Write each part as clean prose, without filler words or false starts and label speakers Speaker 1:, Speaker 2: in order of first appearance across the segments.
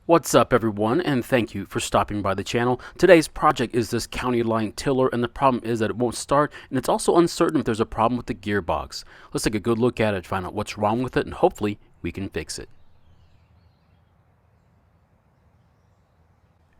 Speaker 1: What's up everyone, and thank you for stopping by the channel. Today's project is this county line tiller, and the problem is that it won't start, and it's also uncertain if there's a problem with the gearbox. Let's take a good look at it, find out what's wrong with it, and hopefully we can fix it.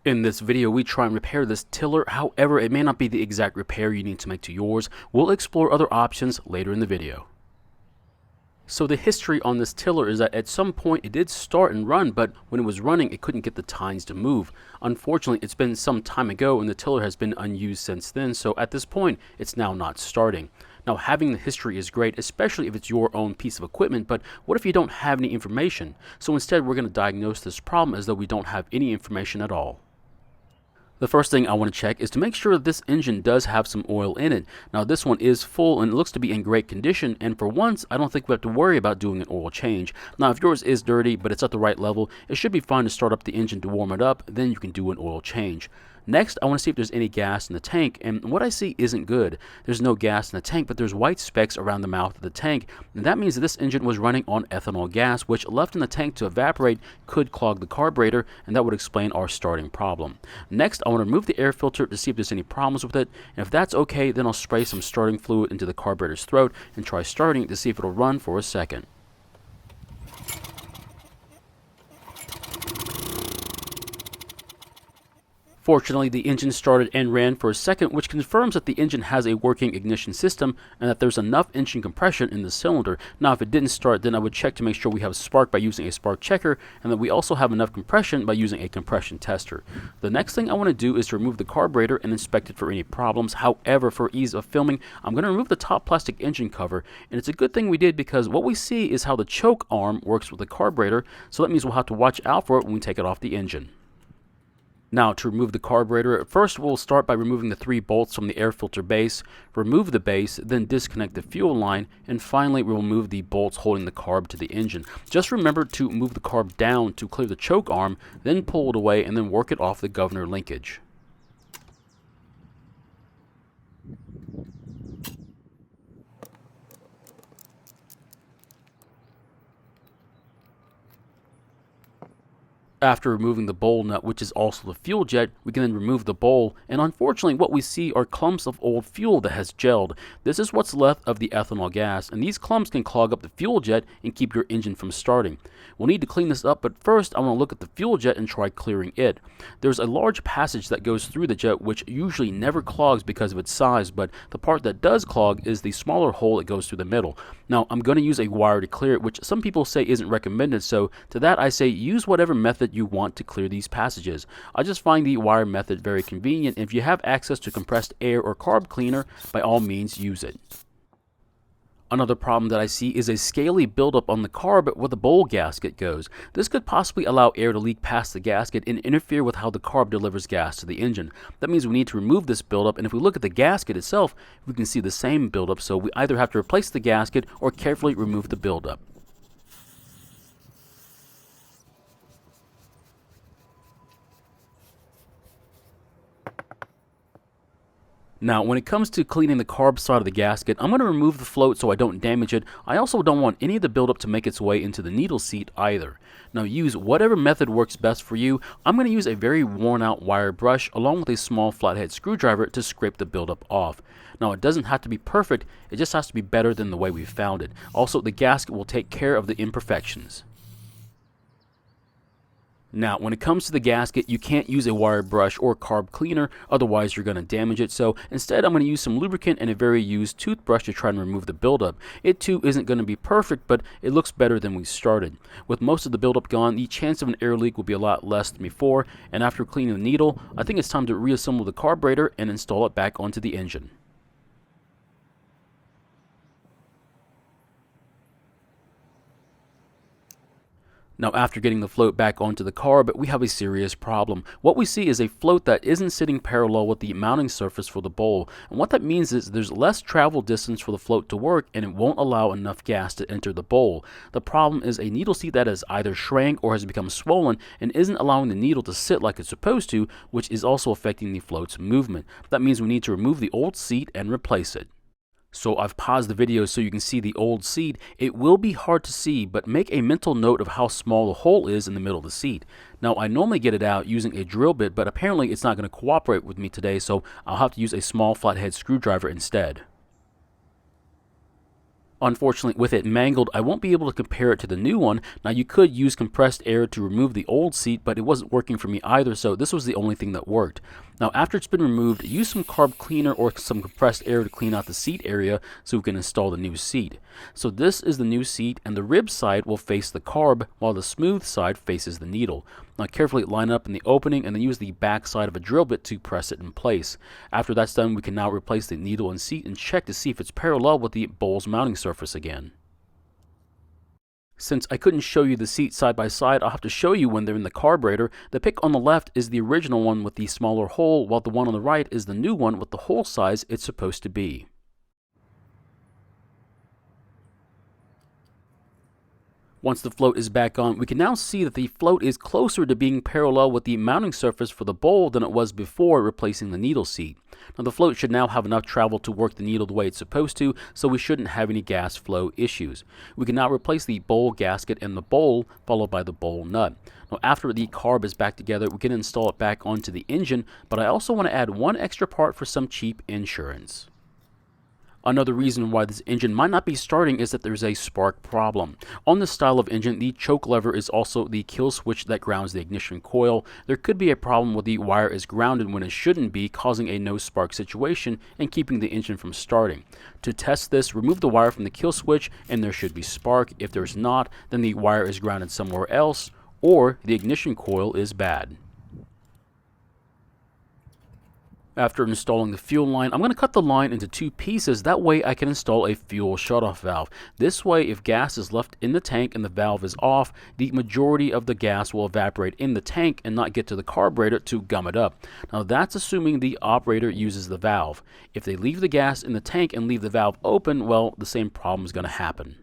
Speaker 1: In this video, we try and repair this tiller. However, it may not be the exact repair you need to make to yours. We'll explore other options later in the video. So the history on this tiller is that at some point it did start and run, but when it was running it couldn't get the tines to move. Unfortunately, it's been some time ago and the tiller has been unused since then, so at this point it's now not starting. Now, having the history is great, especially if it's your own piece of equipment, but what if you don't have any information? So instead we're going to diagnose this problem as though we don't have any information at all. The first thing I want to check is to make sure that this engine does have some oil in it. Now this one is full and it looks to be in great condition, and for once I don't think we have to worry about doing an oil change. Now if yours is dirty but it's at the right level, it should be fine to start up the engine to warm it up, then you can do an oil change. Next, I want to see if there's any gas in the tank, and what I see isn't good. There's no gas in the tank, but there's white specks around the mouth of the tank, and that means that this engine was running on ethanol gas, which left in the tank to evaporate could clog the carburetor, and that would explain our starting problem. Next, I want to remove the air filter to see if there's any problems with it, and if that's okay, then I'll spray some starting fluid into the carburetor's throat and try starting it to see if it'll run for a second. Fortunately, the engine started and ran for a second, which confirms that the engine has a working ignition system and that there's enough engine compression in the cylinder. Now, if it didn't start, then I would check to make sure we have a spark by using a spark checker, and that we also have enough compression by using a compression tester. The next thing I want to do is to remove the carburetor and inspect it for any problems. However, for ease of filming, I'm going to remove the top plastic engine cover, and it's a good thing we did because what we see is how the choke arm works with the carburetor, so that means we'll have to watch out for it when we take it off the engine. Now, to remove the carburetor, first we'll start by removing the 3 bolts from the air filter base, remove the base, then disconnect the fuel line, and finally we'll remove the bolts holding the carb to the engine. Just remember to move the carb down to clear the choke arm, then pull it away and then work it off the governor linkage. After removing the bowl nut, which is also the fuel jet, we can then remove the bowl, and unfortunately what we see are clumps of old fuel that has gelled. This is what's left of the ethanol gas, and these clumps can clog up the fuel jet and keep your engine from starting. We'll need to clean this up, but first I want to look at the fuel jet and try clearing it. There's a large passage that goes through the jet which usually never clogs because of its size, but the part that does clog is the smaller hole that goes through the middle. Now, I'm going to use a wire to clear it, which some people say isn't recommended, so to that I say use whatever method you want to clear these passages. I just find the wire method very convenient, and if you have access to compressed air or carb cleaner, by all means use it. Another problem that I see is a scaly buildup on the carb where the bowl gasket goes. This could possibly allow air to leak past the gasket and interfere with how the carb delivers gas to the engine. That means we need to remove this buildup, and if we look at the gasket itself, we can see the same buildup, so we either have to replace the gasket or carefully remove the buildup. Now, when it comes to cleaning the carb side of the gasket, I'm going to remove the float so I don't damage it. I also don't want any of the buildup to make its way into the needle seat either. Now, use whatever method works best for you. I'm going to use a very worn out wire brush along with a small flathead screwdriver to scrape the buildup off. Now, it doesn't have to be perfect, it just has to be better than the way we found it. Also, the gasket will take care of the imperfections. Now, when it comes to the gasket, you can't use a wire brush or carb cleaner, otherwise you're going to damage it. So instead, I'm going to use some lubricant and a very used toothbrush to try and remove the buildup. It too isn't going to be perfect, but it looks better than we started. With most of the buildup gone, the chance of an air leak will be a lot less than before, and after cleaning the needle, I think it's time to reassemble the carburetor and install it back onto the engine. Now, after getting the float back onto the carb, we have a serious problem. What we see is a float that isn't sitting parallel with the mounting surface for the bowl, and what that means is there's less travel distance for the float to work, and it won't allow enough gas to enter the bowl. The problem is a needle seat that has either shrank or has become swollen and isn't allowing the needle to sit like it's supposed to, which is also affecting the float's movement. That means we need to remove the old seat and replace it. So I've paused the video so you can see the old seat. It will be hard to see, but make a mental note of how small the hole is in the middle of the seat. Now, I normally get it out using a drill bit, but apparently it's not going to cooperate with me today, so I'll have to use a small flathead screwdriver instead. Unfortunately, with it mangled, I won't be able to compare it to the new one. Now, you could use compressed air to remove the old seat, but it wasn't working for me either, so this was the only thing that worked. Now, after it's been removed, use some carb cleaner or some compressed air to clean out the seat area so we can install the new seat. So this is the new seat, and the rib side will face the carb, while the smooth side faces the needle. Now, carefully line it up in the opening and then use the back side of a drill bit to press it in place. After that's done, we can now replace the needle and seat and check to see if it's parallel with the bowl's mounting surface again. Since I couldn't show you the seat side by side, I'll have to show you when they're in the carburetor. The pic on the left is the original one with the smaller hole, while the one on the right is the new one with the hole size it's supposed to be. Once the float is back on, we can now see that the float is closer to being parallel with the mounting surface for the bowl than it was before replacing the needle seat. Now the float should now have enough travel to work the needle the way it's supposed to, so we shouldn't have any gas flow issues. We can now replace the bowl gasket and the bowl, followed by the bowl nut. Now after the carb is back together, we can install it back onto the engine, but I also want to add one extra part for some cheap insurance. Another reason why this engine might not be starting is that there's a spark problem. On this style of engine, the choke lever is also the kill switch that grounds the ignition coil. There could be a problem where the wire is grounded when it shouldn't be, causing a no spark situation and keeping the engine from starting. To test this, remove the wire from the kill switch and there should be spark. If there's not, then the wire is grounded somewhere else or the ignition coil is bad. After installing the fuel line, I'm going to cut the line into two pieces. That way I can install a fuel shutoff valve. This way, if gas is left in the tank and the valve is off, the majority of the gas will evaporate in the tank and not get to the carburetor to gum it up. Now that's assuming the operator uses the valve. If they leave the gas in the tank and leave the valve open, well, the same problem is going to happen.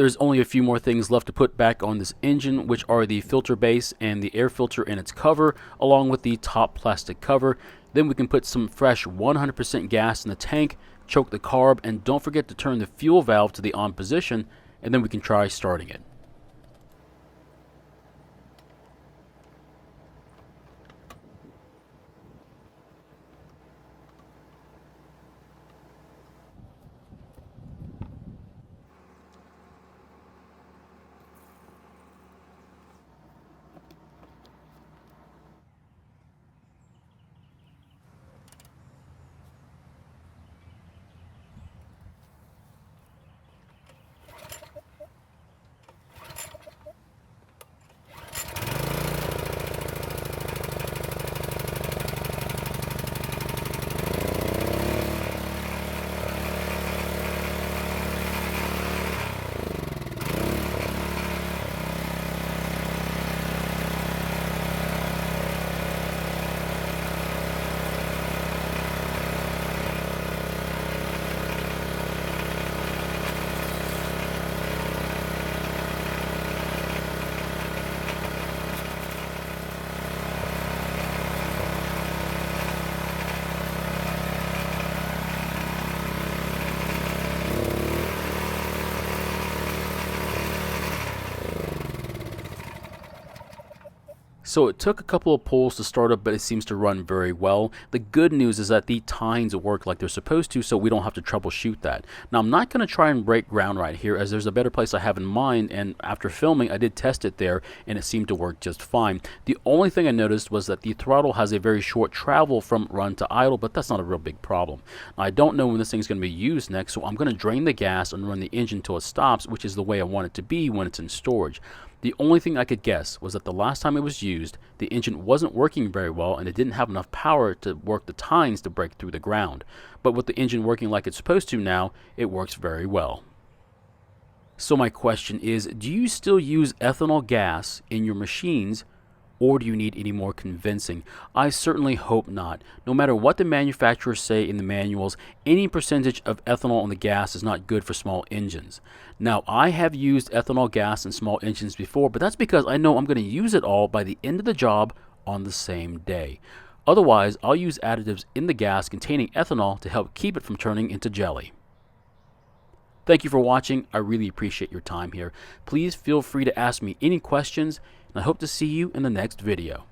Speaker 1: There's only a few more things left to put back on this engine, which are the filter base and the air filter and its cover, along with the top plastic cover. Then we can put some fresh 100% gas in the tank, choke the carb, and don't forget to turn the fuel valve to the on position, and then we can try starting it. So it took a couple of pulls to start up, but it seems to run very well. The good news is that the tines work like they're supposed to, so we don't have to troubleshoot that. Now, I'm not going to try and break ground right here, as there's a better place I have in mind, and after filming, I did test it there, and it seemed to work just fine. The only thing I noticed was that the throttle has a very short travel from run to idle, but that's not a real big problem. Now, I don't know when this thing's going to be used next, so I'm going to drain the gas and run the engine until it stops, which is the way I want it to be when it's in storage. The only thing I could guess was that the last time it was used, the engine wasn't working very well and it didn't have enough power to work the tines to break through the ground. But with the engine working like it's supposed to now, it works very well. So my question is, do you still use ethanol gas in your machines, or do you need any more convincing? I certainly hope not. No matter what the manufacturers say in the manuals, any percentage of ethanol in the gas is not good for small engines. Now, I have used ethanol gas in small engines before, but that's because I know I'm going to use it all by the end of the job on the same day. Otherwise, I'll use additives in the gas containing ethanol to help keep it from turning into jelly. Thank you for watching. I really appreciate your time here. Please feel free to ask me any questions, and I hope to see you in the next video.